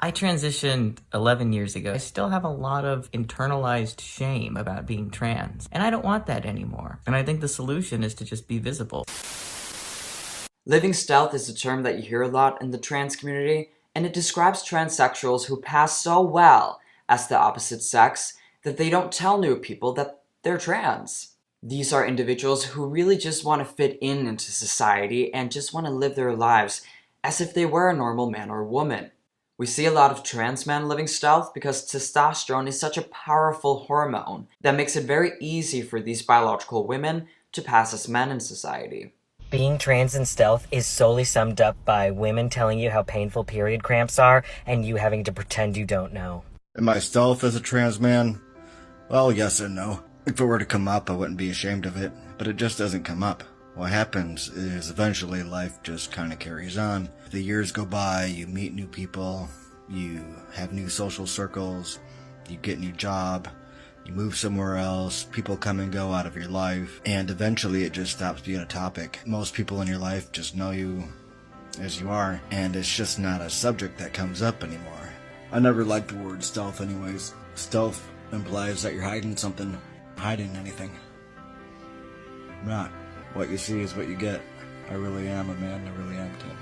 I transitioned 11 years ago. I still have a lot of internalized shame about being trans, and I don't want that anymore. And I think the solution is to just be visible. Living stealth is a term that you hear a lot in the trans community, and it describes transsexuals who pass so well as the opposite sex that they don't tell new people that they're trans. These are individuals who really just want to fit in into society and just want to live their lives as if they were a normal man or woman. We see a lot of trans men living stealth because testosterone is such a powerful hormone that makes it very easy for these biological women to pass as men in society. Being trans in stealth is solely summed up by women telling you how painful period cramps are and you having to pretend you don't know. Am I stealth as a trans man? Well, yes and no. If it were to come up, I wouldn't be ashamed of it, but it just doesn't come up. What happens is eventually life just kind of carries on. The years go by, you meet new people, you have new social circles, you get a new job, you move somewhere else, people come and go out of your life, and eventually it just stops being a topic. Most people in your life just know you as you are, and it's just not a subject that comes up anymore. I never liked the word stealth anyways. Stealth implies that you're hiding something, hiding anything. I'm not. What you see is what you get. I really am a man, I really am Tim.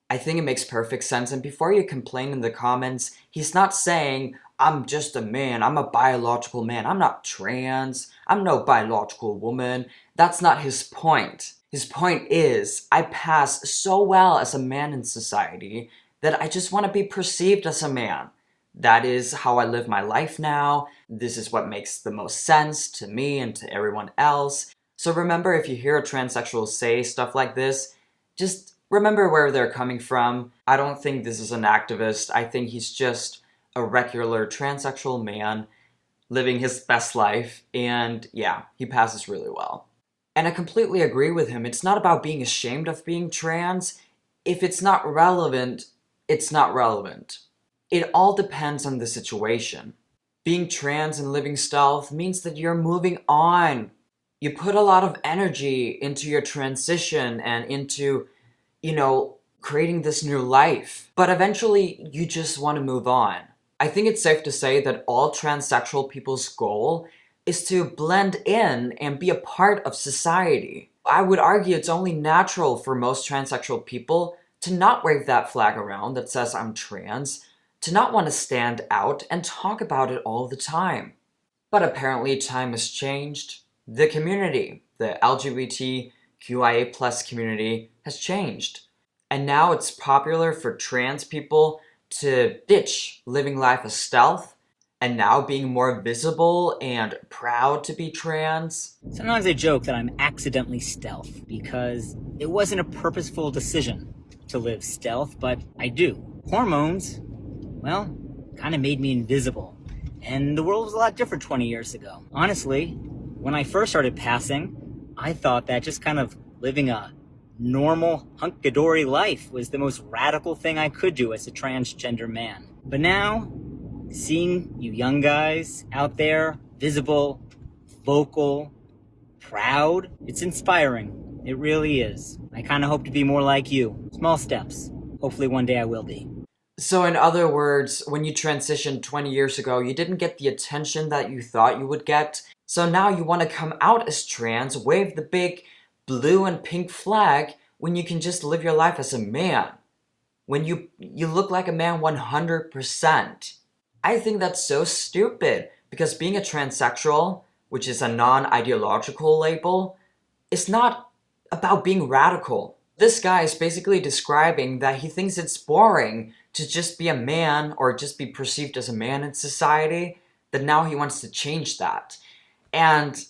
I think it makes perfect sense, and before you complain in the comments, he's not saying, I'm just a man, I'm a biological man, I'm not trans, I'm no biological woman. That's not his point. His point is, I pass so well as a man in society that I just want to be perceived as a man. That is how I live my life now. This is what makes the most sense to me and to everyone else. So remember, if you hear a transsexual say stuff like this, just remember where they're coming from. I don't think this is an activist. I think he's just a regular transsexual man living his best life, and yeah, he passes really well. And I completely agree with him. It's not about being ashamed of being trans. If it's not relevant, it's not relevant. It all depends on the situation. Being trans and living stealth means that you're moving on. You put a lot of energy into your transition and into, creating this new life. But eventually, you just want to move on. I think it's safe to say that all transsexual people's goal is to blend in and be a part of society. I would argue it's only natural for most transsexual people to not wave that flag around that says I'm trans, to not want to stand out and talk about it all the time. But apparently time has changed. The community, the LGBTQIA+ community, has changed. And now it's popular for trans people to ditch living life as stealth and now being more visible and proud to be trans. Sometimes I joke that I'm accidentally stealth because it wasn't a purposeful decision to live stealth, but I do. Hormones, well, kind of made me invisible. And the world was a lot different 20 years ago. Honestly, when I first started passing, I thought that just kind of living a normal hunky-dory life was the most radical thing I could do as a transgender man. But now, seeing you young guys out there, visible, vocal, proud, it's inspiring. It really is. I kind of hope to be more like you. Small steps. Hopefully one day I will be. So in other words, when you transitioned 20 years ago, you didn't get the attention that you thought you would get. So now you want to come out as trans, wave the big blue and pink flag when you can just live your life as a man. When you look like a man 100%. I think that's so stupid, because being a transsexual, which is a non-ideological label, is not about being radical. This guy is basically describing that he thinks it's boring to just be a man or just be perceived as a man in society, that now he wants to change that. And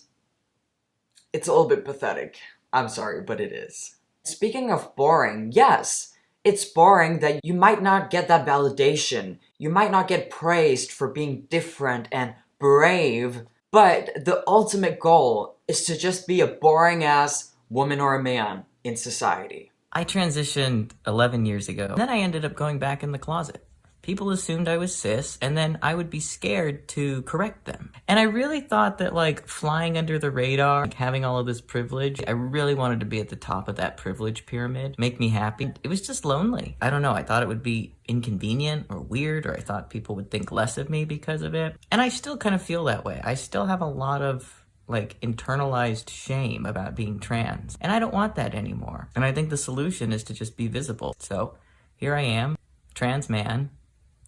it's a little bit pathetic. I'm sorry, but it is. Speaking of boring, yes, it's boring that you might not get that validation. You might not get praised for being different and brave, but the ultimate goal is to just be a boring-ass woman or a man in society. I transitioned 11 years ago, and then I ended up going back in the closet. people assumed I was cis, and then I would be scared to correct them. And I really thought that, like, flying under the radar, like, having all of this privilege, I really wanted to be at the top of that privilege pyramid, make me happy. It was just lonely. I don't know, I thought it would be inconvenient or weird, or I thought people would think less of me because of it. And I still kind of feel that way. I still have a lot of, like, internalized shame about being trans. And I don't want that anymore. And I think the solution is to just be visible. So here I am, trans man,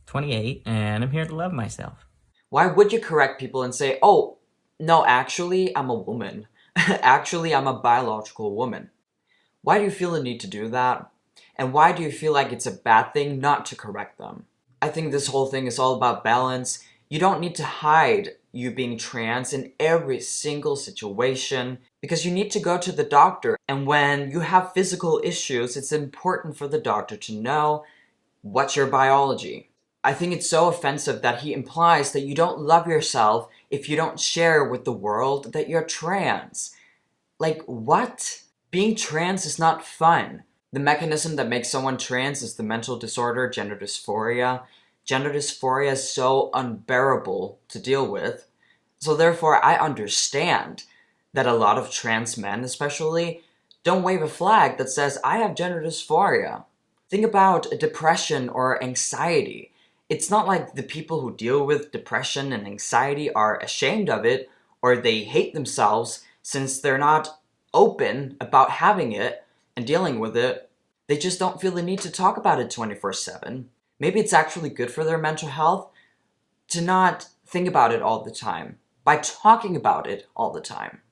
28, and I'm here to love myself. Why would you correct people and say, oh, no, actually, I'm a woman. Actually, I'm a biological woman. Why do you feel the need to do that? And why do you feel like it's a bad thing not to correct them? I think this whole thing is all about balance. You don't need to hide you being trans in every single situation because you need to go to the doctor. And when you have physical issues, it's important for the doctor to know what's your biology. I think it's so offensive that he implies that you don't love yourself if you don't share with the world that you're trans. Like, what? Being trans is not fun. The mechanism that makes someone trans is the mental disorder gender dysphoria. Gender dysphoria is so unbearable to deal with. So therefore, I understand that a lot of trans men, especially, don't wave a flag that says, I have gender dysphoria. Think about depression or anxiety. It's not like the people who deal with depression and anxiety are ashamed of it or they hate themselves since they're not open about having it and dealing with it. They just don't feel the need to talk about it 24/7. Maybe it's actually good for their mental health to not think about it all the time by talking about it all the time.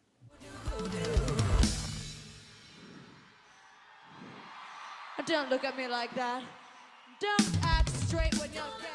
Don't look at me like that. Don't act straight when you're gay.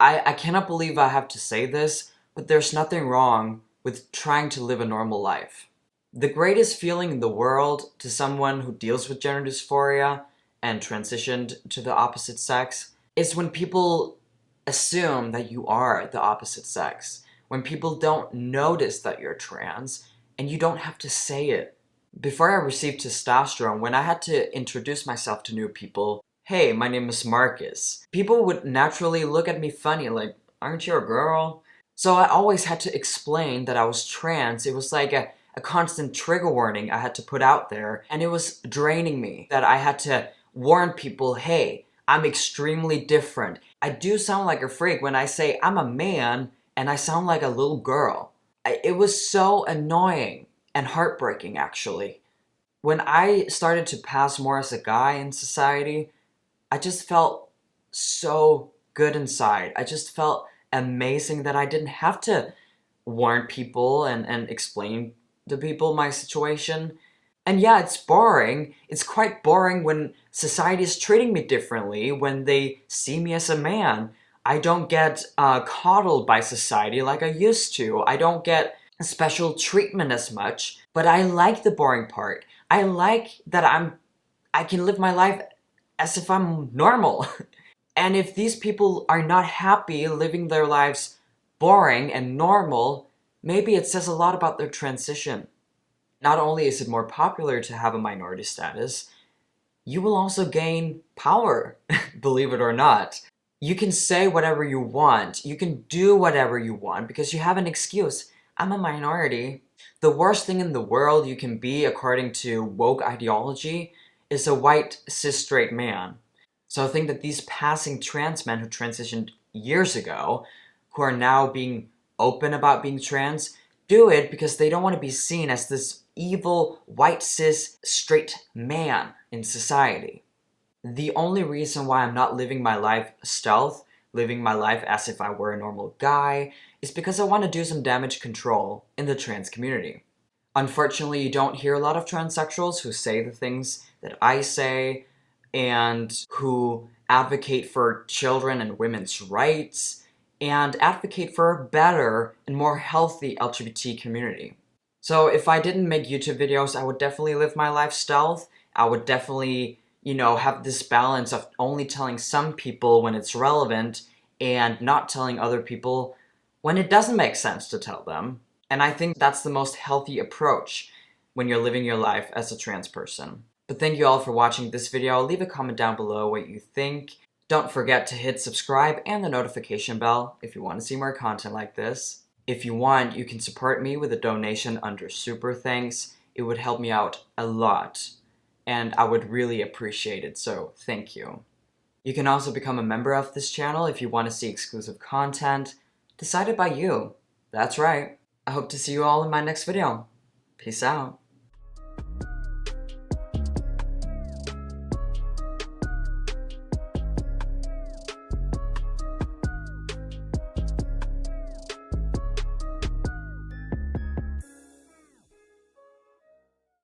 I cannot believe I have to say this, but there's nothing wrong with trying to live a normal life. The greatest feeling in the world to someone who deals with gender dysphoria and transitioned to the opposite sex is when people assume that you are the opposite sex. When people don't notice that you're trans and you don't have to say it. Before I received testosterone, when I had to introduce myself to new people, hey, my name is Marcus, people would naturally look at me funny, like, aren't you a girl? So I always had to explain that I was trans. It was like a constant trigger warning I had to put out there, and it was draining me that I had to warn people, hey, I'm extremely different. I do sound like a freak when I say I'm a man and I sound like a little girl. It was so annoying and heartbreaking, actually. When I started to pass more as a guy in society, I just felt so good inside. I just felt amazing that I didn't have to warn people and explain to people my situation. And yeah, it's boring. It's quite boring when society is treating me differently, when they see me as a man. I don't get coddled by society like I used to. I don't get special treatment as much, but I like the boring part. I like that I can live my life as if I'm normal. And if these people are not happy living their lives boring and normal, maybe it says a lot about their transition. Not only is it more popular to have a minority status, you will also gain power, believe it or not. You can say whatever you want, you can do whatever you want because you have an excuse. I'm a minority. The worst thing in the world you can be, according to woke ideology, is a white cis straight man. So I think that these passing trans men who transitioned years ago, who are now being open about being trans, do it because they don't want to be seen as this evil white cis straight man in society. The only reason why I'm not living my life stealth, living my life as if I were a normal guy, is because I want to do some damage control in the trans community. Unfortunately, you don't hear a lot of transsexuals who say the things that I say and who advocate for children and women's rights and advocate for a better and more healthy LGBT community. So if I didn't make YouTube videos, I would definitely live my life stealth. I would definitely, have this balance of only telling some people when it's relevant and not telling other people when it doesn't make sense to tell them. And I think that's the most healthy approach when you're living your life as a trans person. But thank you all for watching this video. Leave a comment down below what you think. Don't forget to hit subscribe and the notification bell if you want to see more content like this. If you want, you can support me with a donation under Super Thanks. It would help me out a lot, and I would really appreciate it, so thank you. You can also become a member of this channel if you want to see exclusive content, decided by you. That's right. I hope to see you all in my next video. Peace out.